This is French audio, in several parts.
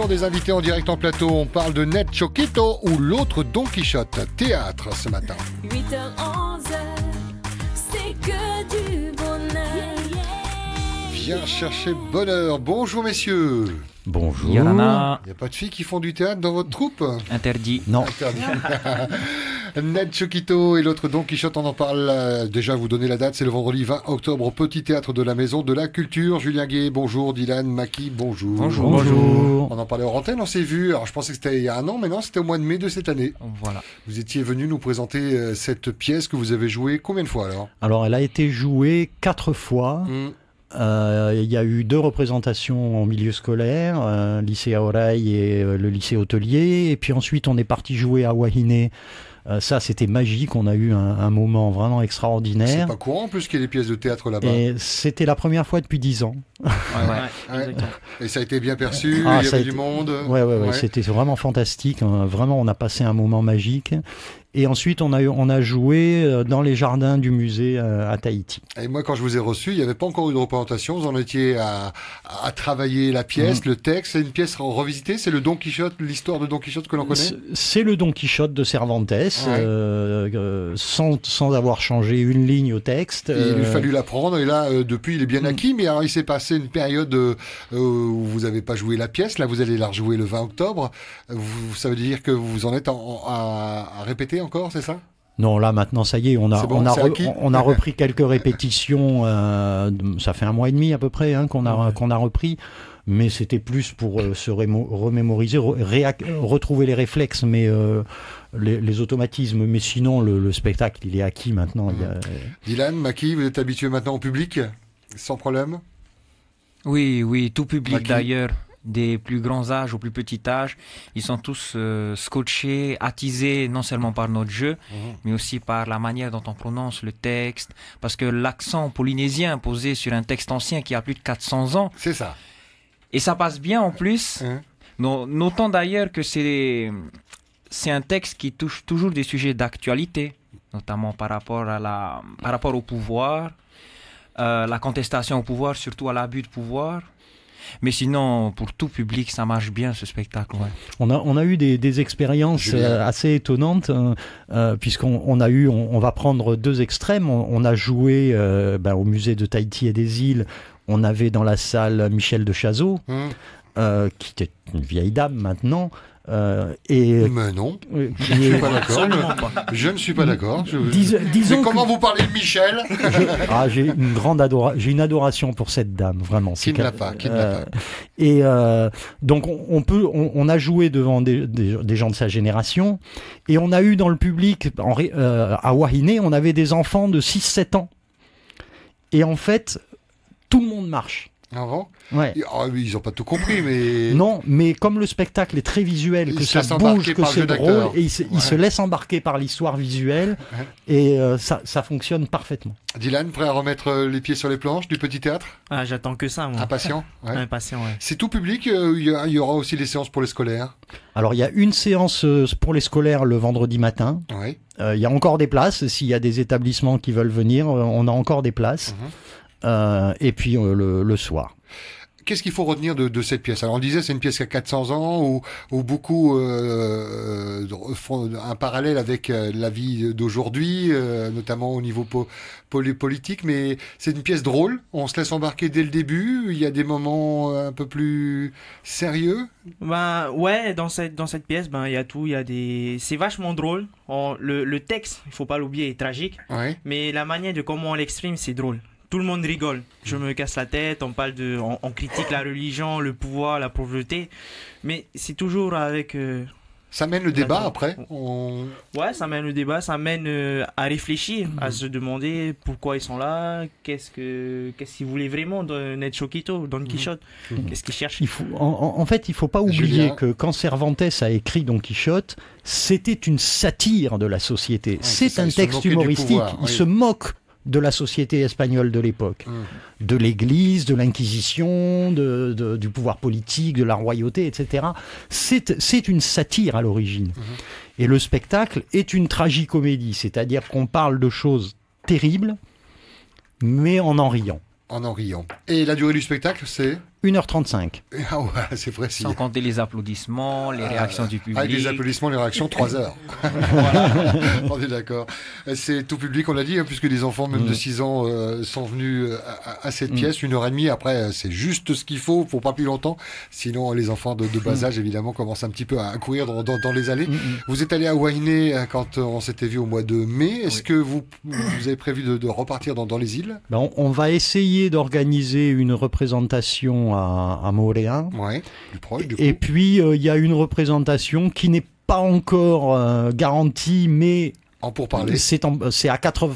quand des invités en direct en plateau. On parle de Ned Choquito ou l'autre Don Quichotte. Théâtre ce matin. 8h, 11h, c'est que du bonheur. Viens chercher bonheur. Bonjour messieurs. Bonjour. Yorana. Il n'y a pas de filles qui font du théâtre dans votre troupe? Interdit. Non. Interdit. Ned Choquito et l'autre Don Quichotte, on en parle. Déjà, vous donnez la date, c'est le vendredi 20 octobre au Petit Théâtre de la Maison de la Culture. Julien Gué, bonjour. Dylan, Maki, bonjour. Bonjour. Bonjour. On en parlait hors antenne, on s'est vu. Alors, je pensais que c'était il y a un an, mais non, c'était au mois de mai de cette année. Voilà. Vous étiez venu nous présenter cette pièce que vous avez jouée combien de fois alors? Alors, elle a été jouée 4 fois. Il y a eu 2 représentations en milieu scolaire, lycée Aorai et le lycée hôtelier. Et puis ensuite, on est parti jouer à Wahine. Ça, c'était magique. On a eu un moment vraiment C'est extraordinaire. pas courant en plus qu'il y ait des pièces de théâtre là-bas. Et c'était la première fois depuis 10 ans. Ouais. Et ça a été bien perçu, Ah, il y ça a avait du été- monde. Ouais. C'était vraiment fantastique. Vraiment, on a passé un moment magique. Et ensuite, on a joué dans les jardins du musée à Tahiti. Et moi, quand je vous ai reçu, il n'y avait pas encore eu de représentation. Vous en étiez à travailler la pièce, le texte. C'est une pièce revisitée. C'est le Don Quichotte, l'histoire de Don Quichotte que l'on connaît. C'est le Don Quichotte de Cervantes, sans avoir changé une ligne au texte. Et il a fallu l'apprendre. Et là, depuis, il est bien acquis. Mais alors, il s'est passé une période où vous n'avez pas joué la pièce. Là, vous allez la rejouer le 20 octobre. Ça veut dire que vous en êtes à répéter encore, c'est ça? Non, là maintenant, ça y est, on C'est bon, c'est acquis. on a repris quelques répétitions. Ça fait 1 mois et demi à peu près qu'on a repris. Mais c'était plus pour se remémoriser, retrouver les réflexes, mais les automatismes. Mais sinon, le spectacle, il est acquis maintenant. Dylan, Maki, vous êtes habitué maintenant au public? Sans problème? Oui, tout public Maki. d'ailleurs, des plus grands âges au plus petit âge, ils sont tous scotchés, attisés non seulement par notre jeu, mais aussi par la manière dont on prononce le texte, parce que l'accent polynésien posé sur un texte ancien qui a plus de 400 ans, C'est ça. et ça passe bien en plus. Notons d'ailleurs que c'est un texte qui touche toujours des sujets d'actualité, notamment par rapport au pouvoir, la contestation au pouvoir, surtout à l'abus de pouvoir. Mais sinon, pour tout public, ça marche bien ce spectacle. Ouais. On a eu des expériences Julien. assez étonnantes, on va prendre 2 extrêmes. On a joué au musée de Tahiti et des îles. On avait dans la salle Michel de Chazot, qui était une vieille dame maintenant. Mais non, je ne suis pas d'accord. Absolument pas. Je ne suis pas d'accord. Disons Mais comment vous parlez de Michel? j'ai une adoration pour cette dame, vraiment. Qui ne l'a pas, qui ne l'a pas. Et donc on a joué devant des gens de sa génération, et on a eu dans le public à Wahine, on avait des enfants de 6-7 ans. Et en fait, tout le monde marche. Ah bon? Ouais. Ils n'ont pas tout compris, mais... Non, mais comme le spectacle est très visuel, Ils que se ça laissent embarquer bouge, que par le c'est jeu drôle, d'acteur. et il se laisse embarquer par l'histoire visuelle, et ça fonctionne parfaitement. Dylan, prêt à remettre les pieds sur les planches du petit théâtre? Ah, j'attends que ça, moi. Impatient? Ouais. Impatient, ouais. C'est tout public? Il y aura aussi des séances pour les scolaires? Alors il y a une séance pour les scolaires le vendredi matin. Oui. Il y a encore des places. S'il y a des établissements qui veulent venir, on a encore des places. Et puis le soir. Qu'est-ce qu'il faut retenir de cette pièce? Alors on disait c'est une pièce qui a 400 ans où beaucoup font un parallèle avec la vie d'aujourd'hui, notamment au niveau politique, mais c'est une pièce drôle, on se laisse embarquer dès le début, il y a des moments un peu plus sérieux. Ben, ouais, dans cette pièce, il y a tout, c'est vachement drôle. Le texte, il faut pas l'oublier, est tragique, Ouais. mais la manière de comment on l'exprime, c'est drôle. Tout le monde rigole. Je me casse la tête, on critique la religion, le pouvoir, la pauvreté, mais c'est toujours avec... Ça mène le débat D'accord. après. Ouais, ça mène le débat, ça mène à réfléchir, à se demander pourquoi ils sont là, qu'est-ce qu'ils voulaient vraiment de Ned Choquito, Don Quichotte, qu'est-ce qu'ils cherchent. En fait, il ne faut pas oublier Julien. que quand Cervantes a écrit Don Quichotte, c'était une satire de la société. C'est ça, un il se texte moquait du humoristique. pouvoir, Il oui. se moque de la société espagnole de l'époque, de l'Église, de l'Inquisition, du pouvoir politique, de la royauté, etc. C'est une satire à l'origine. Et le spectacle est une tragicomédie, c'est-à-dire qu'on parle de choses terribles, mais en riant. En riant. Et la durée du spectacle, c'est 1h35. Ah ouais, c'est précis. Sans compter les applaudissements, les réactions du public. Avec les applaudissements, les réactions, 3 heures. On est d'accord. C'est tout public, on l'a dit, hein, puisque les enfants, même de 6 ans, sont venus à cette pièce. 1h30, après, c'est juste ce qu'il faut pas plus longtemps. Sinon, les enfants de bas âge, évidemment, commencent un petit peu à courir dans les allées. Vous êtes allé à Wainé quand on s'était vu au mois de mai. Est-ce que vous avez prévu de repartir dans les îles? On va essayer d'organiser une représentation à Moréa. Ouais, plus proche du coup. Et puis, il y a une représentation qui n'est pas encore garantie, mais En pourparlers. c'est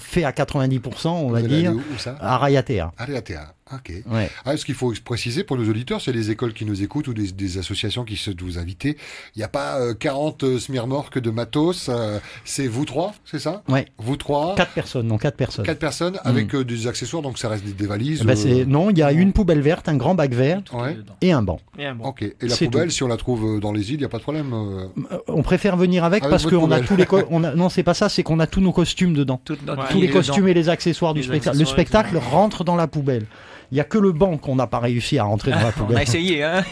fait à 90%, on va Vous allez dire, aller où, ça? à Rayatea. Allez, à théâtre. Ok. Ouais. Ah, ce qu'il faut préciser pour nos auditeurs, c'est les écoles qui nous écoutent ou des associations qui souhaitent vous inviter. Il n'y a pas 40 smirmorques de matos. C'est vous trois, c'est ça? Ouais. Vous trois. 4 personnes, non, 4 personnes. 4 personnes avec des accessoires, donc ça reste des valises. Non, il y a une poubelle verte, un grand bac vert Ouais. et un banc. Bien, bon. Ok. Et la C'est poubelle, si on la trouve dans les îles, il n'y a pas de problème. On préfère venir avec parce votre qu'on a poubelle. tous les non, c'est pas ça, c'est qu'on a tous nos costumes dedans. Toute notre Ouais. Tous vie les dedans. costumes et les accessoires du Les spectacle. Le accessoires, spectacle etc. rentre dans la poubelle. Il n'y a que le banc qu'on n'a pas réussi à rentrer dans la On a poubelle. essayé, hein.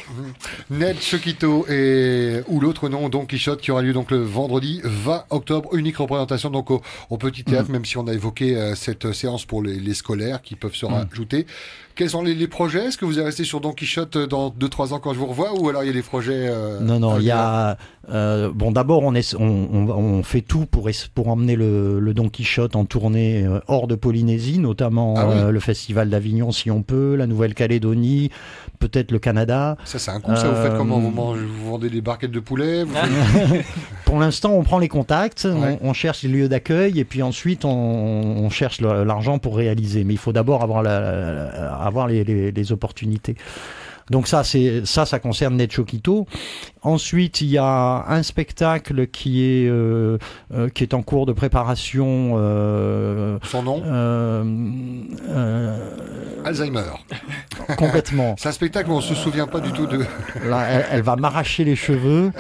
Ned Choquito ou l'autre nom, Don Quichotte, qui aura lieu donc le vendredi 20 octobre. Unique représentation donc au Petit Théâtre, même si on a évoqué cette séance pour les scolaires qui peuvent se rajouter. Quels sont les projets? Est-ce que vous allez rester sur Don Quichotte dans 2-3 ans quand je vous revois, ou alors il y a des projets Non, il y a. D'abord, on fait tout pour emmener le Don Quichotte en tournée hors de Polynésie, notamment le Festival d'Avignon, si on peut, la Nouvelle-Calédonie, peut-être le Canada. Ça, c'est un coup, ça. Vous faites comment? Vous vendez des barquettes de poulet? Pour l'instant, on prend les contacts, Ouais. on cherche les lieux d'accueil, et puis ensuite, on cherche l'argent pour réaliser. Mais il faut d'abord avoir les opportunités. Donc ça concerne Ned Choquito. Ensuite, il y a un spectacle qui est en cours de préparation. Son nom? Alzheimer. Complètement. C'est un spectacle où on se souvient pas du tout de Là, elle va m'arracher les cheveux.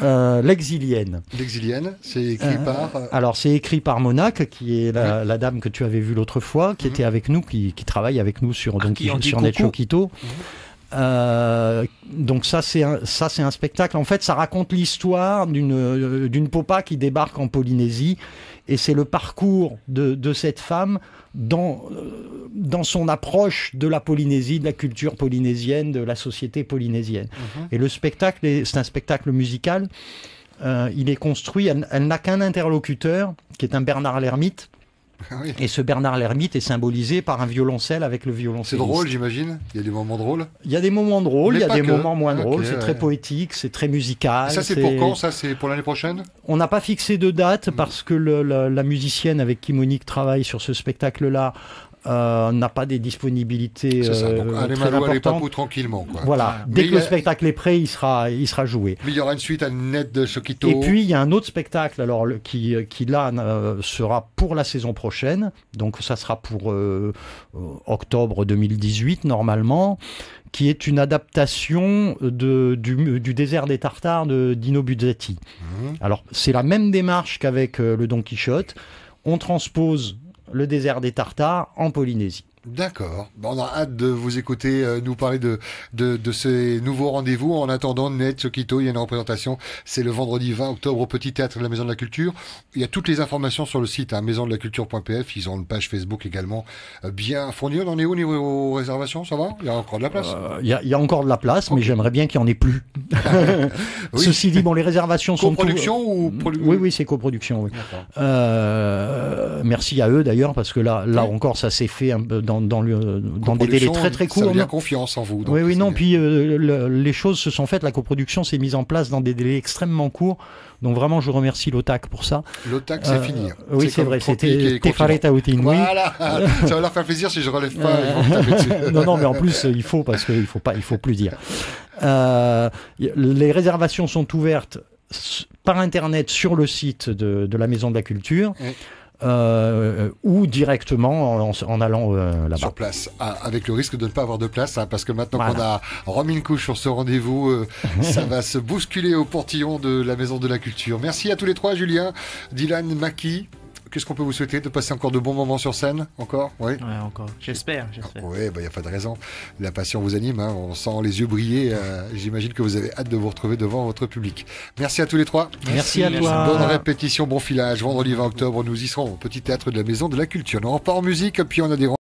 L'exilienne. l'exilienne. C'est écrit par. Alors, c'est écrit par Monac, qui est la dame que tu avais vue l'autre fois, qui était avec nous, qui travaille avec nous sur qui on dit sur Ned coucou. Choquito. Donc ça c'est un spectacle. En fait, ça raconte l'histoire d'une popa qui débarque en Polynésie, et c'est le parcours de cette femme dans son approche de la Polynésie, de la culture polynésienne, de la société polynésienne. Et le spectacle, c'est un spectacle musical. Il est construit. Elle n'a qu'un interlocuteur, qui est un Bernard l'Ermite. Ah oui. Et ce Bernard l'Ermite est symbolisé par un violoncelle avec le violoncelle. C'est drôle, j'imagine. Il y a des moments drôles. Il y a des moments drôles, Mais il y a pas des que. moments moins drôles. Ok, C'est ouais. très poétique, c'est très musical. Ça, c'est pour quand? Ça, c'est pour l'année prochaine? On n'a pas fixé de date parce que la musicienne avec qui Monique travaille sur ce spectacle-là n'a pas des disponibilités C'est ça. Donc, allez, très Malou, allez, importantes. papou, tranquillement, quoi. Voilà. Mais Dès il que y le a- spectacle est prêt, il sera joué. Mais il y aura une suite à Ned Choquito. Et puis il y a un autre spectacle alors qui là sera pour la saison prochaine, donc ça sera pour octobre 2018 normalement, qui est une adaptation du désert des Tartares de Dino Buzzati. Alors c'est la même démarche qu'avec le Don Quichotte, on transpose le désert des Tartares en Polynésie. D'accord. Bon, on a hâte de vous écouter nous parler de ces nouveaux rendez-vous. En attendant, Ned Choquito, il y a une représentation. C'est le vendredi 20 octobre au Petit Théâtre de la Maison de la Culture. Il y a toutes les informations sur le site maisondelaculture.pf. Ils ont une page Facebook également bien fournie. On en est où au niveau réservation? Ça va? Il y a encore de la place? Il y a encore de la place, mais j'aimerais bien qu'il n'y en ait plus. Oui. Ceci dit, bon, les réservations sont... Coproduction ou Oui, c'est coproduction. Oui. D'accord. Merci à eux d'ailleurs, parce que là encore, ça s'est fait un peu dans des délais très très Ça courts. veut dire confiance en vous. donc Oui, c'est non, bien. puis les choses se sont faites, la coproduction s'est mise en place dans des délais extrêmement courts. Donc vraiment, je remercie l'OTAC pour ça. L'OTAC, c'est fini. Oui, c'est comme vrai, Tropique c'était et Continent. Tefareta Outin, oui. Voilà. Ça va leur faire plaisir si je relève pas. Ils vont me taper dessus. Non, mais en plus, il faut, parce qu'il faut plus dire. Les réservations sont ouvertes par Internet sur le site de la Maison de la Culture. Oui. Ou directement en allant là-bas. Sur place, avec le risque de ne pas avoir de place, parce que maintenant Voilà. qu'on a remis une couche sur ce rendez-vous, ça va se bousculer au portillon de la Maison de la Culture. Merci à tous les trois, Julien, Dylan, Maki. qu'est-ce qu'on peut vous souhaiter? De passer encore de bons moments sur scène? Encore? Oui. Ouais, encore. J'espère. Oui, il n'y a pas de raison. La passion vous anime, hein. On sent les yeux briller. J'imagine que vous avez hâte de vous retrouver devant votre public. Merci à tous les trois. Merci à toi. Bonne répétition, bon filage. Vendredi 20 octobre, nous y serons au Petit Théâtre de la Maison de la Culture. On repart en musique, puis on a des